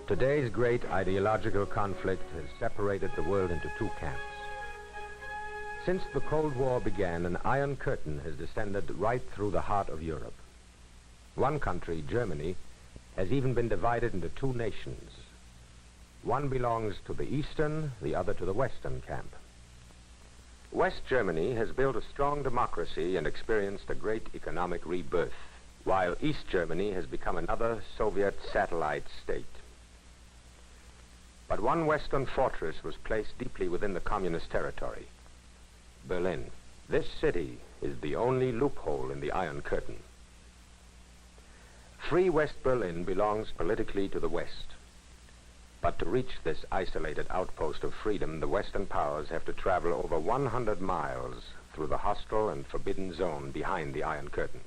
Today's great ideological conflict has separated the world into two camps. Since the Cold War began, an iron curtain has descended right through the heart of Europe. One country, Germany, has even been divided into two nations. One belongs to the eastern, the other to the western camp. West Germany has built a strong democracy and experienced a great economic rebirth, while East Germany has become another Soviet satellite state. But one western fortress was placed deeply within the communist territory, Berlin. This city is the only loophole in the Iron Curtain. Free West Berlin belongs politically to the West. But to reach this isolated outpost of freedom, the Western powers have to travel over 100 miles through the hostile and forbidden zone behind the Iron Curtain.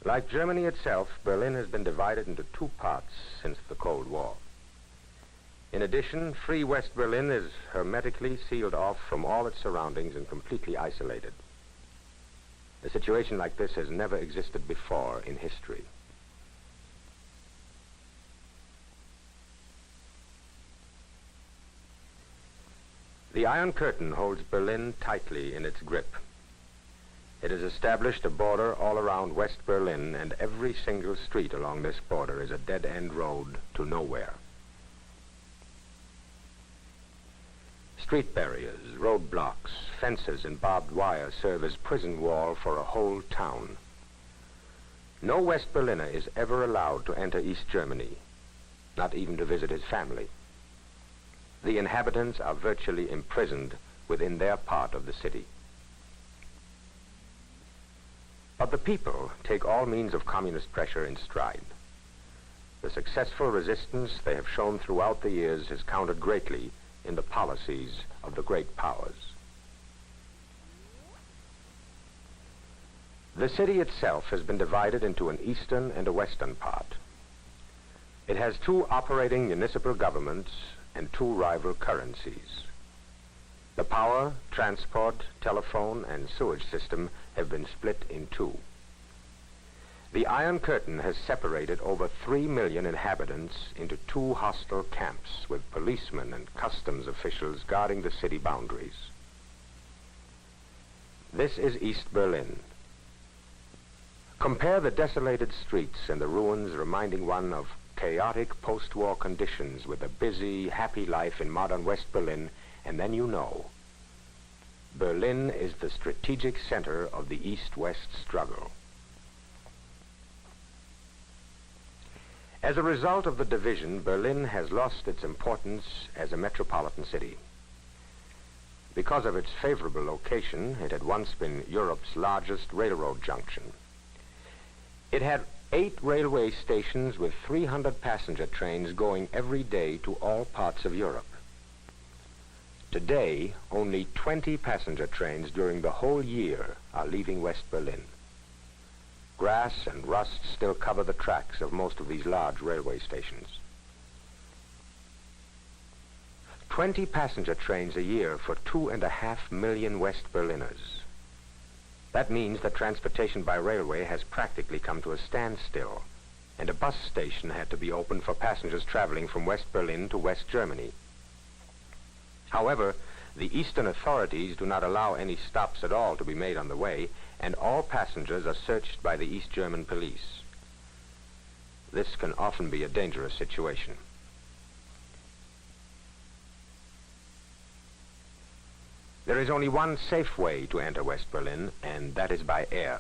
Like Germany itself, Berlin has been divided into two parts since the Cold War. In addition, Free West Berlin is hermetically sealed off from all its surroundings and completely isolated. A situation like this has never existed before in history. The Iron Curtain holds Berlin tightly in its grip. It has established a border all around West Berlin, and every single street along this border is a dead-end road to nowhere. Street barriers, roadblocks, fences, and barbed wire serve as prison wall for a whole town. No West Berliner is ever allowed to enter East Germany, not even to visit his family. The inhabitants are virtually imprisoned within their part of the city. But the people take all means of communist pressure in stride. The successful resistance they have shown throughout the years has counted greatly in the policies of the great powers. The city itself has been divided into an eastern and a western part. It has two operating municipal governments and two rival currencies. The power, transport, telephone, and sewage system have been split in two. The Iron Curtain has separated over 3 million inhabitants into two hostile camps with policemen and customs officials guarding the city boundaries. This is East Berlin. Compare the desolated streets and the ruins reminding one of chaotic post-war conditions with a busy, happy life in modern West Berlin, and then you know. Berlin is the strategic center of the East-West struggle. As a result of the division, Berlin has lost its importance as a metropolitan city. Because of its favorable location, it had once been Europe's largest railroad junction. It had 8 railway stations with 300 passenger trains going every day to all parts of Europe. Today, only 20 passenger trains during the whole year are leaving West Berlin. Grass and rust still cover the tracks of most of these large railway stations. 20 passenger trains a year for 2.5 million West Berliners. That means that transportation by railway has practically come to a standstill, and a bus station had to be opened for passengers traveling from West Berlin to West Germany. However, the Eastern authorities do not allow any stops at all to be made on the way, and all passengers are searched by the East German police. This can often be a dangerous situation. There is only one safe way to enter West Berlin, and that is by air.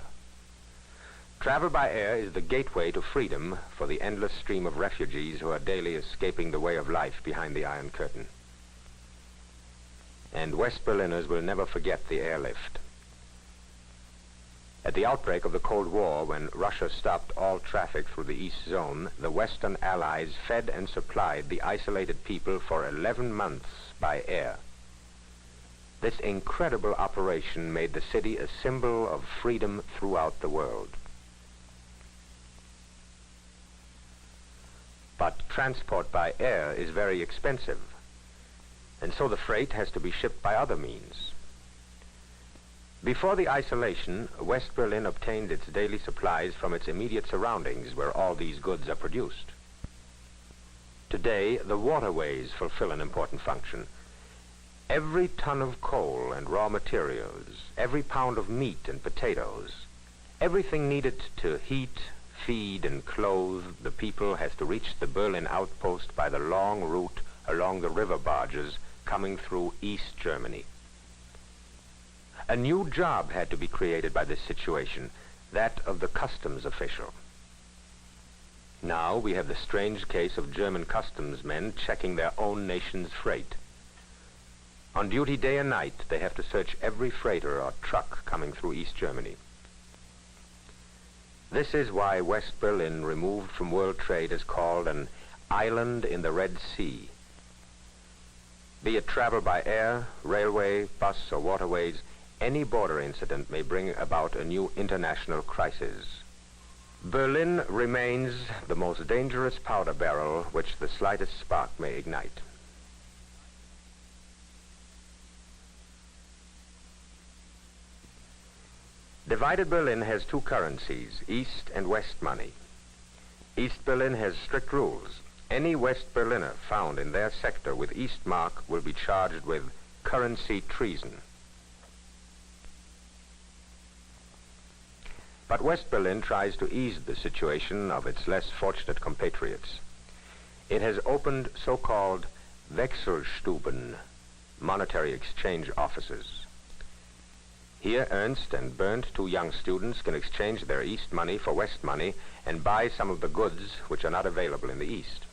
Travel by air is the gateway to freedom for the endless stream of refugees who are daily escaping the way of life behind the Iron Curtain. And West Berliners will never forget the airlift. At the outbreak of the Cold War, when Russia stopped all traffic through the East Zone, the Western Allies fed and supplied the isolated people for 11 months by air. This incredible operation made the city a symbol of freedom throughout the world. But transport by air is very expensive, and so the freight has to be shipped by other means. Before the isolation, West Berlin obtained its daily supplies from its immediate surroundings where all these goods are produced. Today, the waterways fulfill an important function. Every ton of coal and raw materials, every pound of meat and potatoes, everything needed to heat, feed, and clothe the people has to reach the Berlin outpost by the long route along the river barges coming through East Germany. A new job had to be created by this situation, that of the customs official. Now we have the strange case of German customs men checking their own nation's freight. On duty day and night, they have to search every freighter or truck coming through East Germany. This is why West Berlin, removed from world trade, is called an island in the Red Sea. Be it travel by air, railway, bus, or waterways, any border incident may bring about a new international crisis. Berlin remains the most dangerous powder barrel which the slightest spark may ignite. Divided Berlin has two currencies, East and West money. East Berlin has strict rules. Any West Berliner found in their sector with East mark will be charged with currency treason. But West Berlin tries to ease the situation of its less fortunate compatriots. It has opened so-called Wechselstuben, monetary exchange offices. Here, Ernst and Bernd, two young students, can exchange their East money for West money and buy some of the goods which are not available in the East.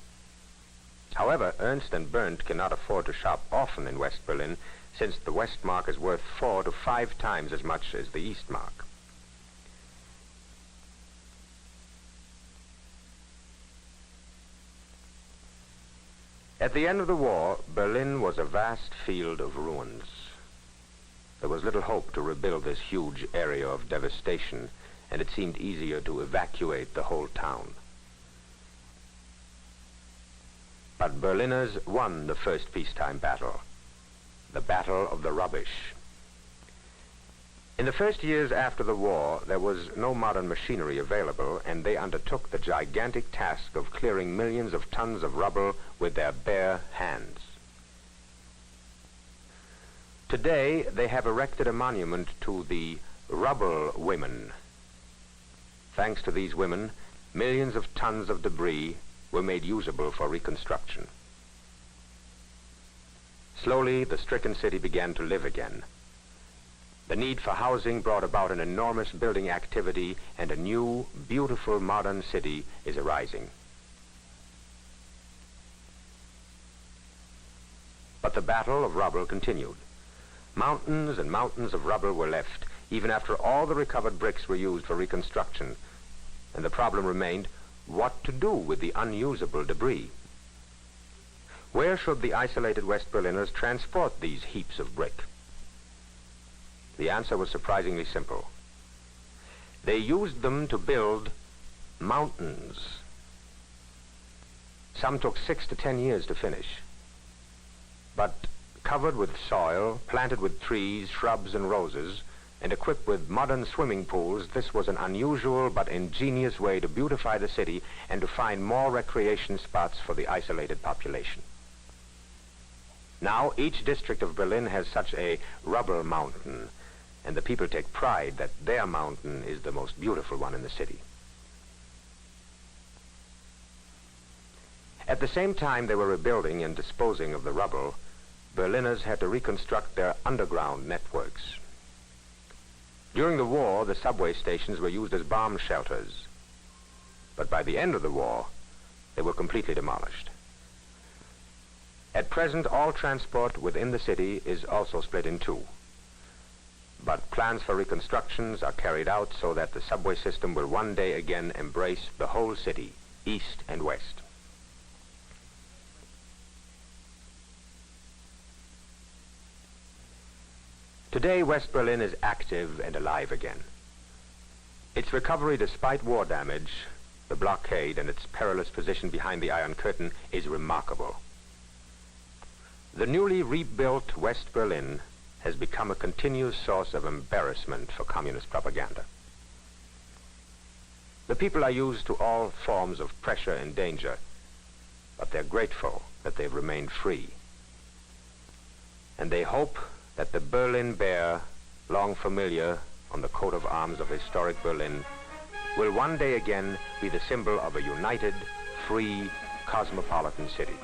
However, Ernst and Bernd cannot afford to shop often in West Berlin, since the West mark is worth 4 to 5 times as much as the East mark. At the end of the war, Berlin was a vast field of ruins. There was little hope to rebuild this huge area of devastation, and it seemed easier to evacuate the whole town. But Berliners won the first peacetime battle, the Battle of the Rubbish. In the first years after the war, there was no modern machinery available, and they undertook the gigantic task of clearing millions of tons of rubble with their bare hands. Today, they have erected a monument to the rubble women. Thanks to these women, millions of tons of debris were made usable for reconstruction. Slowly, the stricken city began to live again. The need for housing brought about an enormous building activity, and a new, beautiful modern city is arising. But the battle of rubble continued. Mountains and mountains of rubble were left, even after all the recovered bricks were used for reconstruction, and the problem remained what to do with the unusable debris. Where should the isolated West Berliners transport these heaps of brick? The answer was surprisingly simple. They used them to build mountains. Some took 6 to 10 years to finish, but covered with soil, planted with trees, shrubs, and roses, and equipped with modern swimming pools, this was an unusual but ingenious way to beautify the city and to find more recreation spots for the isolated population. Now, each district of Berlin has such a rubble mountain, and the people take pride that their mountain is the most beautiful one in the city. At the same time they were rebuilding and disposing of the rubble, Berliners had to reconstruct their underground networks. During the war, the subway stations were used as bomb shelters, but by the end of the war, they were completely demolished. At present, all transport within the city is also split in two. But plans for reconstructions are carried out so that the subway system will one day again embrace the whole city, east and west. Today, West Berlin is active and alive again. Its recovery despite war damage the blockade and its perilous position behind the Iron Curtain is remarkable. The newly rebuilt West Berlin has become a continuous source of embarrassment for communist propaganda. The people are used to all forms of pressure and danger, but they're grateful that they've remained free. And they hope that the Berlin Bear, long familiar on the coat of arms of historic Berlin, will one day again be the symbol of a united, free, cosmopolitan city.